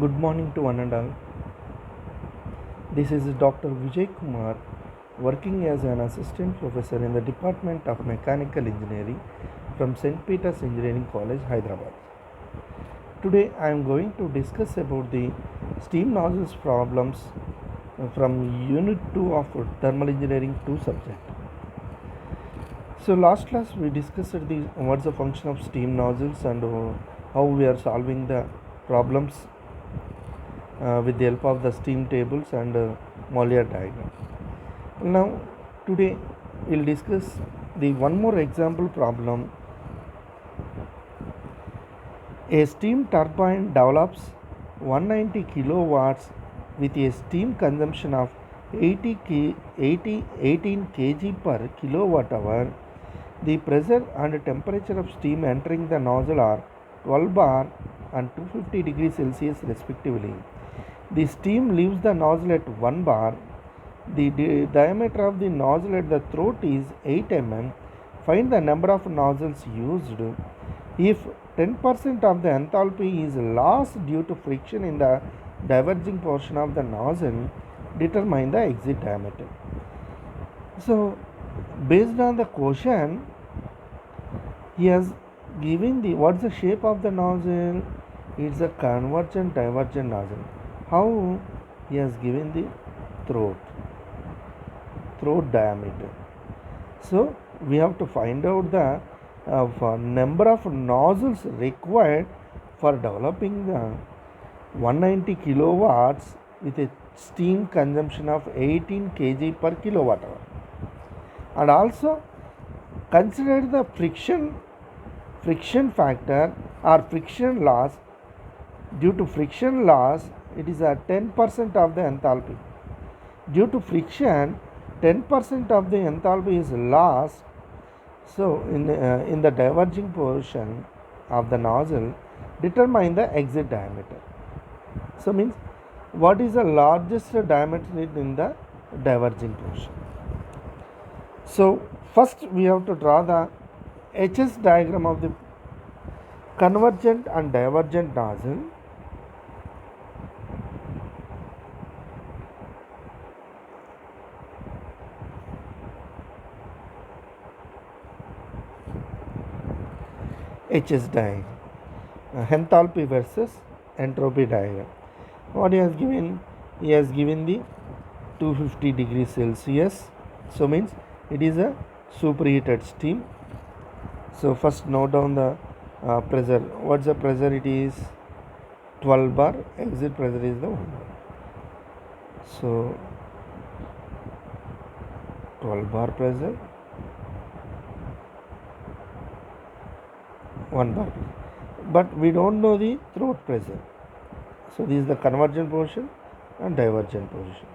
Good morning to one and all. This is Dr. Vijay Kumar, working as an assistant professor in the Department of Mechanical Engineering from St. Peter's Engineering College, Hyderabad. Today I am going to discuss about the steam nozzles problems from Unit 2 of Thermal Engineering 2 subject. So last class we discussed what's the function of steam nozzles and how we are solving the problems with the help of the steam tables and Mollier diagram. Now today we'll discuss the one more example problem. A steam turbine develops 190 kilowatts with a steam consumption of 18 kg per kilowatt hour. The pressure and temperature of steam entering the nozzle are 12 bar and 250 degrees Celsius respectively. The steam leaves the nozzle at 1 bar. The diameter of the nozzle at the throat is 8 mm. Find the number of nozzles used. If 10% of the enthalpy is lost due to friction in the diverging portion of the nozzle, determine the exit diameter. So, based on the question, he has given the what's the shape of the nozzle? It's a convergent divergent nozzle. How he has given the throat diameter. So we have to find out the number of nozzles required for developing the 190 kilowatts with a steam consumption of 18 kg per kilowatt hour, and also consider the friction factor or friction loss. Due to friction loss, it is a 10% of the enthalpy. Due to friction, 10% of the enthalpy is lost. So in the diverging portion of the nozzle, determine the exit diameter. So means what is the largest diameter in the diverging portion. So first we have to draw the HS diagram of the convergent and divergent nozzle. HS diagram, enthalpy versus entropy diagram. What he has given? He has given the 250 degrees Celsius. So means it is a superheated steam. So first note down the pressure. What's the pressure? It is 12 bar. Exit pressure is the 1 bar. So 12 bar pressure, 1 bar pressure. But we don't know the throat pressure. So this is the convergent portion and divergent portion.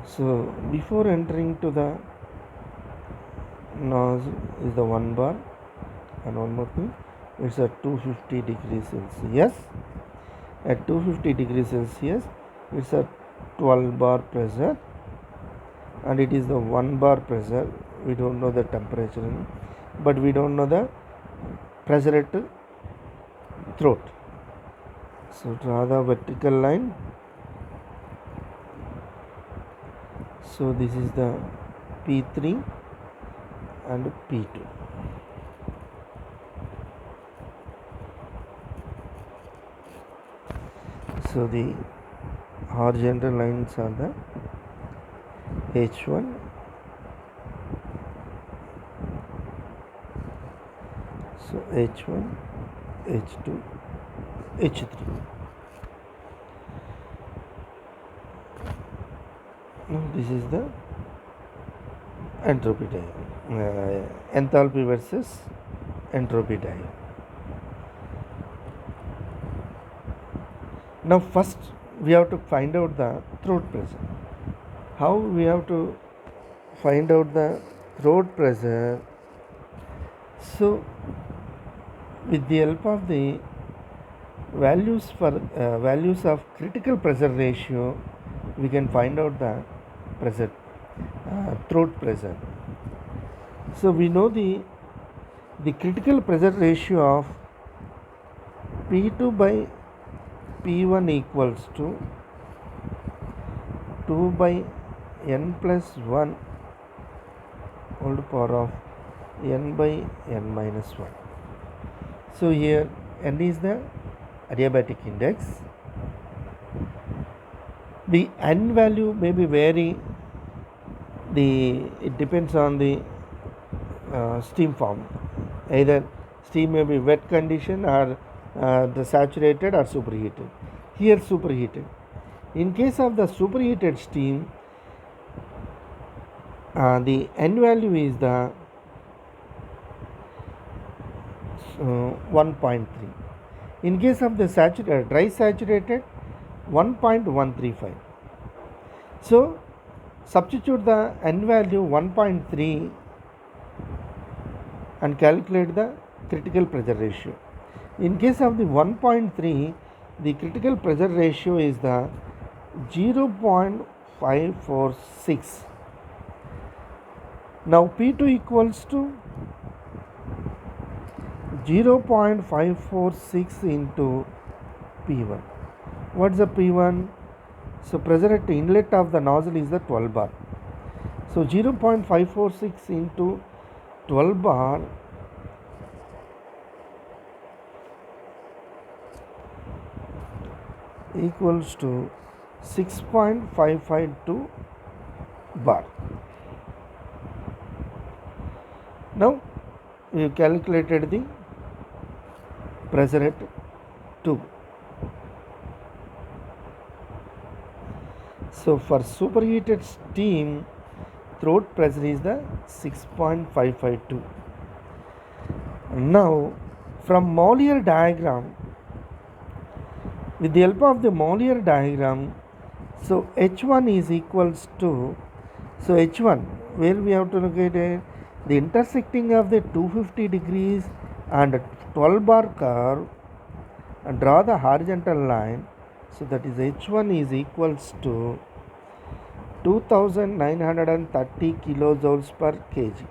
So before entering to the nozzle is the 1 bar, and one more thing, it's a 250 degrees Celsius. At 250 degrees Celsius, it's a 12 bar pressure, and it is the 1 bar pressure. We don't know the temperature, but we don't know the pressure at throat. So draw the vertical line. So this is the P3 and P2. So the horizontal lines are the H1, so H1, H2, H3. Now this is the entropy diagram, enthalpy versus entropy diagram. Now first we have to find out the throat pressure. How we have to find out the throat pressure? So with the help of the values of critical pressure ratio, we can find out the pressure, throat pressure. So we know the critical pressure ratio of P2 by P1 equals to 2 by n plus 1 whole power of n by n minus 1. So here n is the adiabatic index. The n value may be vary. It depends on the steam form. Either steam may be wet condition or the saturated or superheated. Here superheated. In case of the superheated steam, the n value is the 1.3. In case of the dry saturated, 1.135. So substitute the n value 1.3 and calculate the critical pressure ratio. In case of the 1.3, the critical pressure ratio is the 0.546. Now P2 equals to 0.546 into P1. What's the P1? So pressure at the inlet of the nozzle is the 12 bar. So 0.546 into 12 bar equals to 6.552 bar. Now we have calculated the pressure at 2. So for superheated steam, throat pressure is the 6.552. Now from Mollier diagram, with the help of the Mollier diagram, so H1 is equals to, so H1 where we have to locate it, the intersecting of the 250 degrees and 12 bar curve, and draw the horizontal line. So that is H1 is equals to 2930 kilojoules per kg.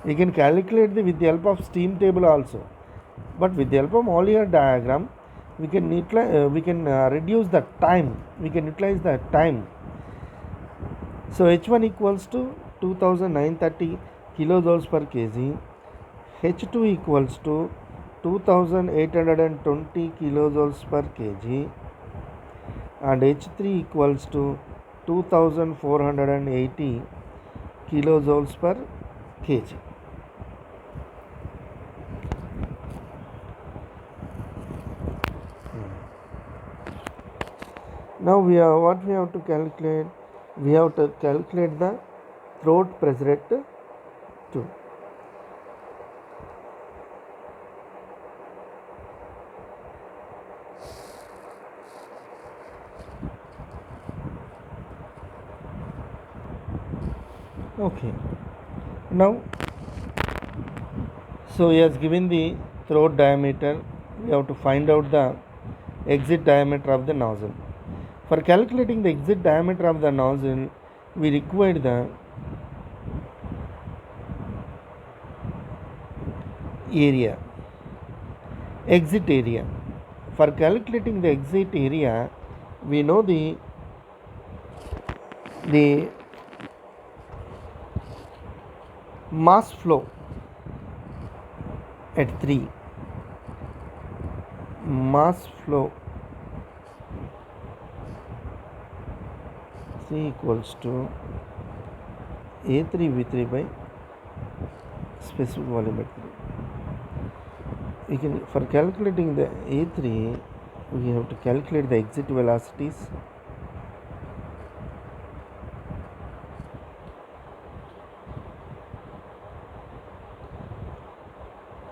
We can calculate with the help of steam table also, but with the help of Mollier diagram we can reduce the time, we can utilize the time. So H1 equals to 2930 kilojoules per kg, H2 equals to 2820 kilojoules per kg, and H3 equals to 2480 kilojoules per kg. Now we have to calculate? We have to calculate the throat pressure at 2. Okay. Now, so he has given the throat diameter. We have to find out the exit diameter of the nozzle. For calculating the exit diameter of the nozzle, we require the area, exit area. For calculating the exit area, we know the mass flow at 3. Mass flow C equals to A3V3 by specific volume at 3. We can, for calculating the A3, we have to calculate the exit velocities.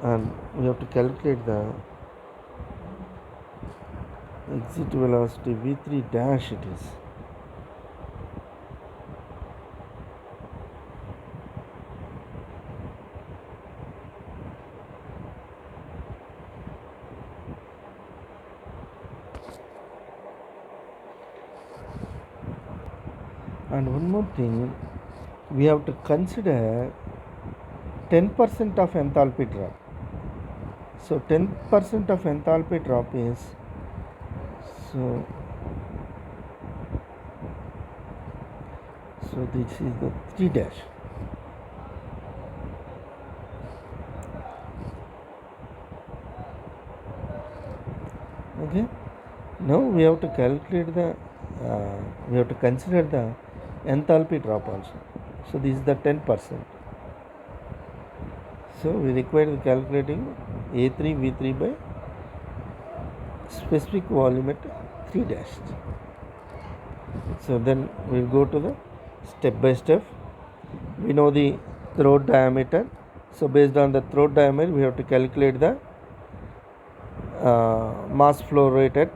And we have to calculate the exit velocity V3 dash it is. And one more thing, we have to consider 10% of enthalpy drop. So 10% of enthalpy drop is, So this is the 3 dash. Okay, now we have to calculate we have to consider the enthalpy drop also. So this is the 10%. So we require calculating A3 V3 by specific volume at 3 dash. So then we'll go to the step by step. We know the throat diameter. So based on the throat diameter, we have to calculate the mass flow rate at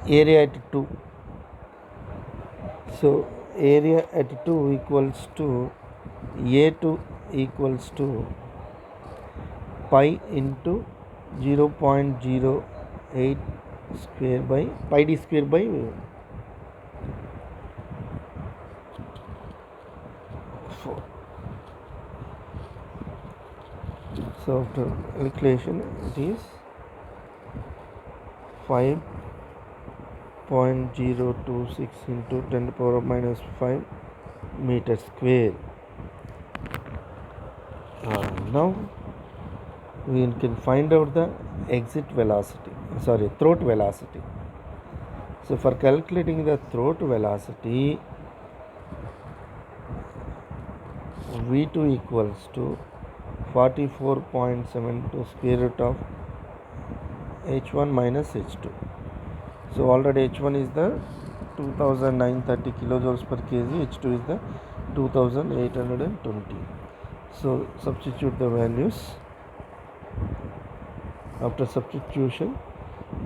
area at 2. So area at 2 equals to A2 equals to pi into 0.08 square by pi d square by 4. So after calculation it is 5.026 into 10 to the power of minus 5 meter square. Now we can find out the throat velocity. So for calculating the throat velocity, V2 equals to 44.72 square root of H1 minus H2. So already H1 is the 2930 kilojoules per kg, H2 is the 2820. So substitute the values. After substitution,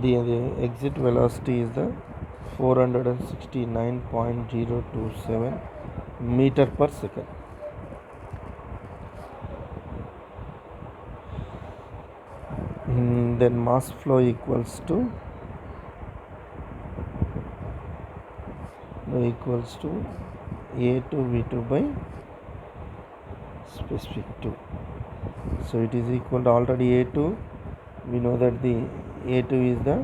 the exit velocity is the 469.027 meter per second. Then mass flow equals to A2 V2 by specific 2. So it is equal to already A2. We know that the A2 is the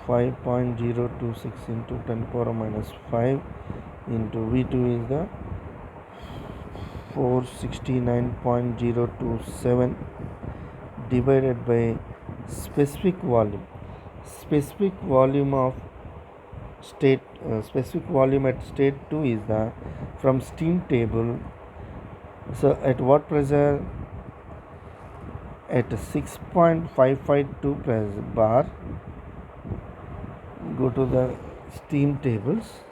5.026 into 10 to the power minus 5 into V2 is the 469.027 divided by specific volume. Specific volume at state 2 is the from steam table. So at what pressure? At 6.552 pressure bar. Go to the steam tables.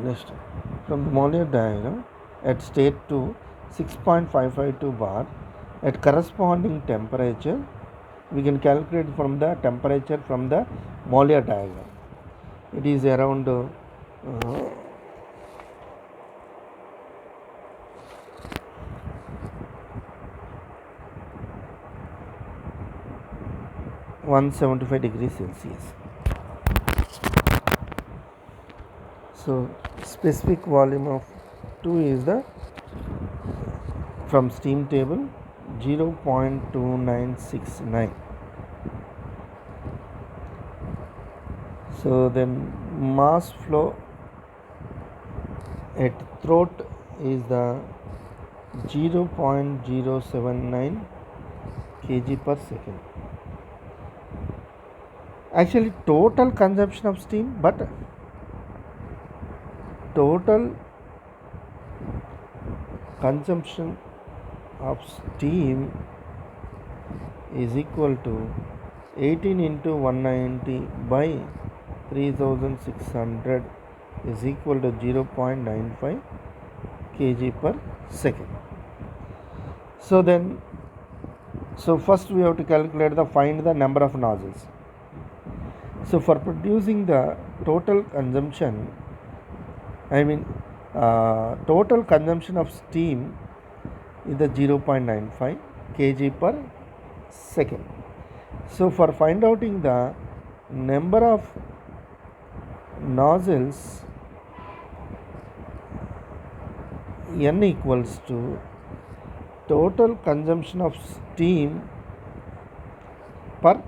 Next, from the Mollier diagram, at state 2, 6.552 bar, at corresponding temperature, we can calculate from the temperature from the Mollier diagram. It is around 175 degrees Celsius. So specific volume of 2 is the from steam table 0.2969. So then mass flow at throat is the 0.079 kg per second. Actually total consumption of steam, but total consumption of steam is equal to 18 into 190 by 3600 is equal to 0.95 kg per second. So then, first we have to find the number of nozzles. So for producing the total consumption, total consumption of steam is the 0.95 kg per second. So for find outing the number of nozzles, n equals to total consumption of steam per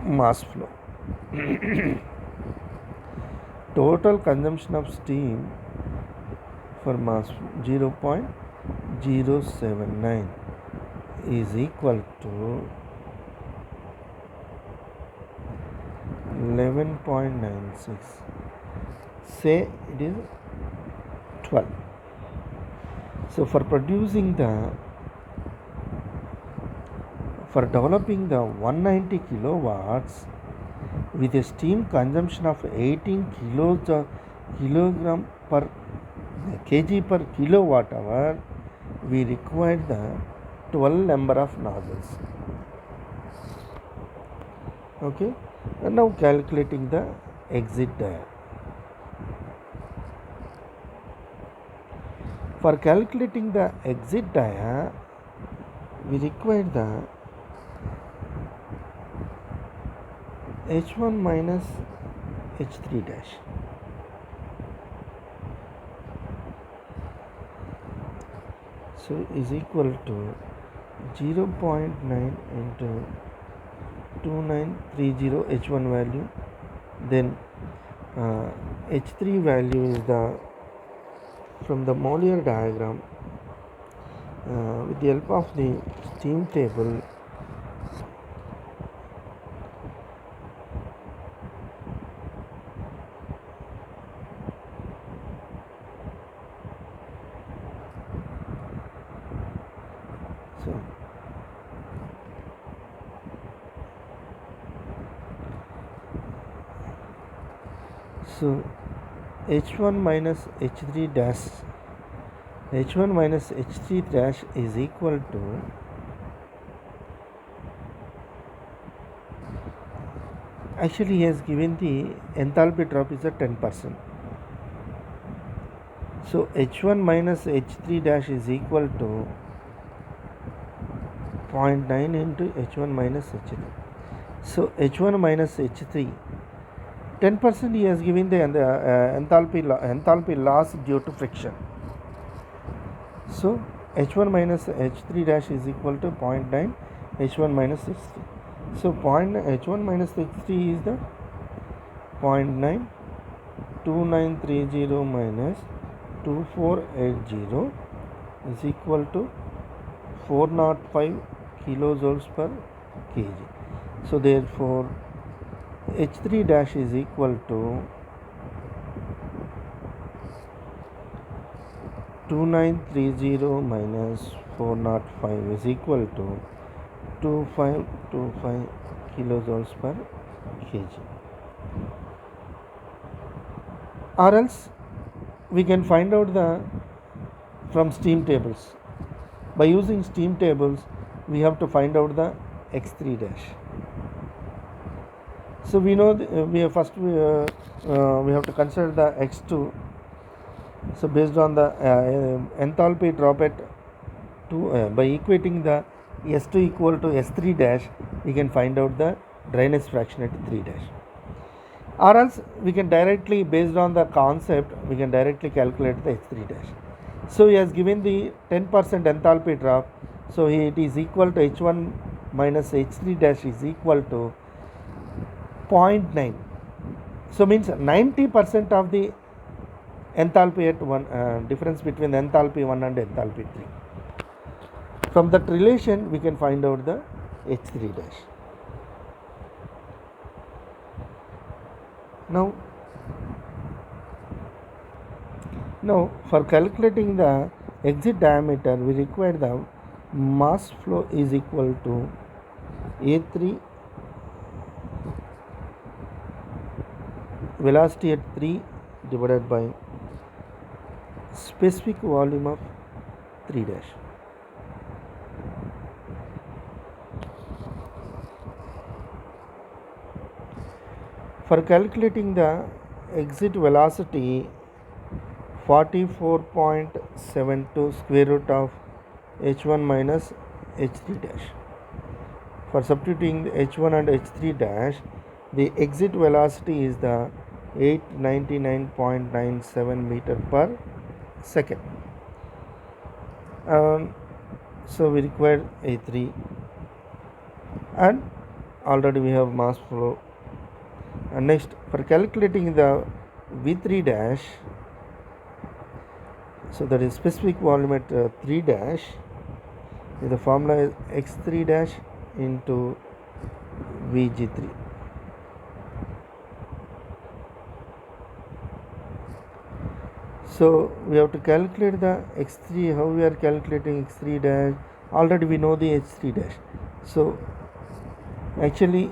mass flow. Total consumption of steam for mass 0.079 is equal to 11.96. Say it is 12. So for developing the 190 kilowatts with a steam consumption of 18 kilogram per kg per kilowatt hour, we require the 12 number of nozzles. Okay, and now calculating the exit dia. For calculating the exit dia, we require the H1 minus H3 dash. So is equal to 0.9 into 2930 H1 value, then H3 value is from the Mollier diagram with the help of the steam table. So H1 minus H3 dash is equal to actually he has given the enthalpy drop is at 10%. So H1 minus H3 dash is equal to 0.9 into H1 minus H3. So H1 minus H3 10% he has given the enthalpy loss due to friction. So H1 minus H3 dash is equal to 0.9 H1 minus H3. So H1 minus H3 is the 0.9 2930 minus 2480 is equal to 405 kilojoules per kg. So therefore H3 dash is equal to 2930 minus 405 is equal to 2525 kilojoules per kg. Or else we can find out from steam tables. By using steam tables, we have to find out the X3 dash. So we know we have to consider the X2. So based on the enthalpy drop at 2, by equating the S2 equal to S3 dash, we can find out the dryness fraction at 3 dash. Or else we can directly, based on the concept, we can directly calculate the H3 dash. So he has given the 10% enthalpy drop. So it is equal to H1 minus H3 dash is equal to 0.9. So means 90% of the enthalpy at 1, difference between enthalpy 1 and enthalpy 3. From that relation we can find out the H3 dash. Now for calculating the exit diameter, we require the mass flow is equal to A3 velocity at 3 divided by specific volume of 3 dash. For calculating the exit velocity 44.72 square root of h1 minus h3 dash. For substituting the h1 and h3 dash, the exit velocity is the 899.97 meter per second. So we require A3, and already we have mass flow. And next, for calculating the V3 dash, so that is specific volume at 3 dash, the formula is x3 dash into Vg3. So we have to calculate the x3. How we are calculating x3 dash? Already we know the h3 dash. So actually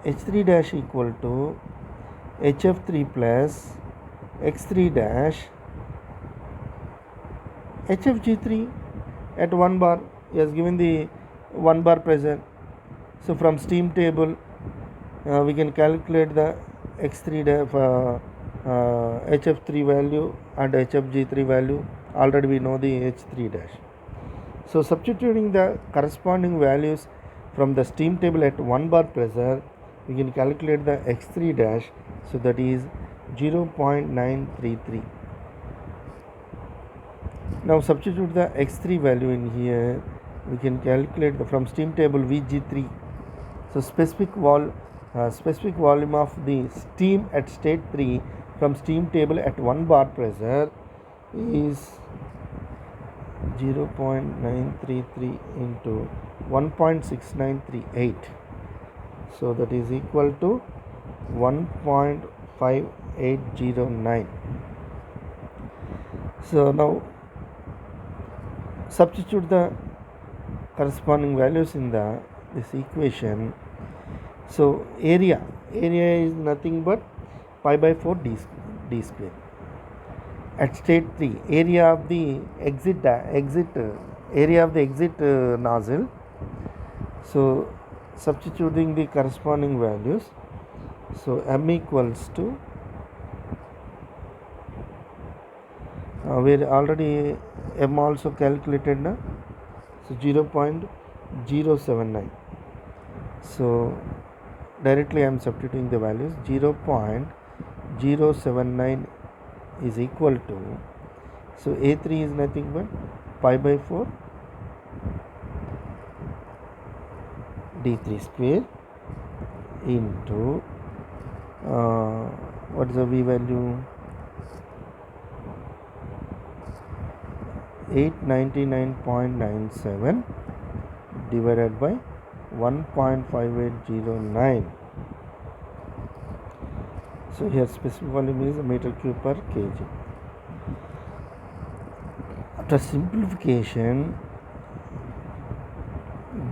h3 dash equal to hf3 plus x3 dash hfg3 at 1 bar. He has given the 1 bar pressure. So from steam table we can calculate the x3 dash hf3 value and hfg3 value. Already we know the h3 dash. So substituting the corresponding values from the steam table at 1 bar pressure, we can calculate the x3 dash. So that is 0.933. Now substitute the x3 value in here. We can calculate from steam table Vg3. So specific volume of the steam at state 3 from steam table at 1 bar pressure is 0.933 into 1.6938. So that is equal to 1.5809. So now substitute the corresponding values in this equation. So area is nothing but pi by 4 d square. At state 3, area of the exit nozzle. So substituting the corresponding values. So m equals to we already m also calculated now. So 0.079. So directly I am substituting the values. 0.079 is equal to, so A3 is nothing but pi by 4 d3 square into what is the V value? 899.97 divided by 1.5809. So here specific volume is meter cube per kg. After simplification,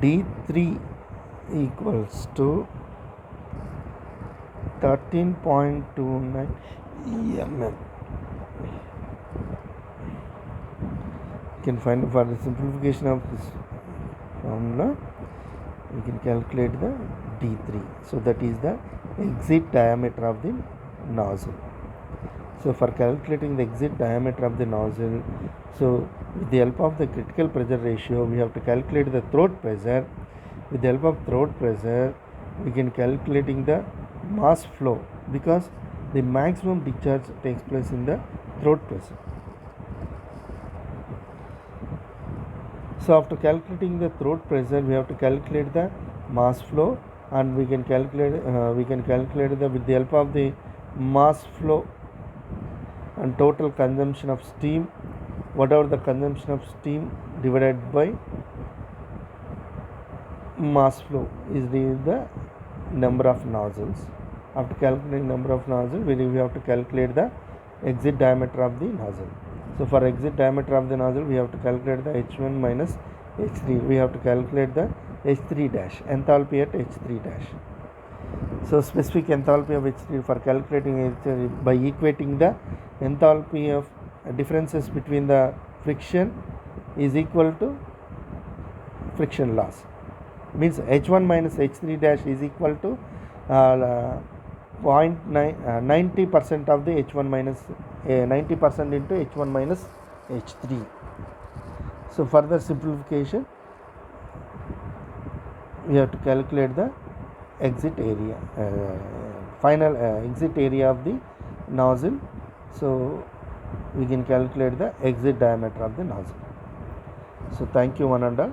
D3 equals to 13.29 mm. You can find for the simplification of this formula, we can calculate the D3. So that is the exit diameter of the nozzle. So for calculating the exit diameter of the nozzle, so with the help of the critical pressure ratio, we have to calculate the throat pressure. With the help of throat pressure, we can calculating the mass flow, because the maximum discharge takes place in the throat pressure. So after calculating the throat pressure, we have to calculate the mass flow, and we can calculate with the help of the mass flow and total consumption of steam, whatever the consumption of steam divided by mass flow is the number of nozzles. After calculating number of nozzles, we have to calculate the exit diameter of the nozzle. So for exit diameter of the nozzle, we have to calculate the H1 minus H3. We have to calculate the H3 dash, enthalpy at H3 dash. So specific enthalpy of H3 for calculating H3 by equating the enthalpy of differences between the friction is equal to friction loss. Means H1 minus H3 dash is equal to 90% of the H1 minus 90% into H1 minus H3. So further simplification, we have to calculate the exit area, final exit area of the nozzle. So we can calculate the exit diameter of the nozzle. So thank you one and all.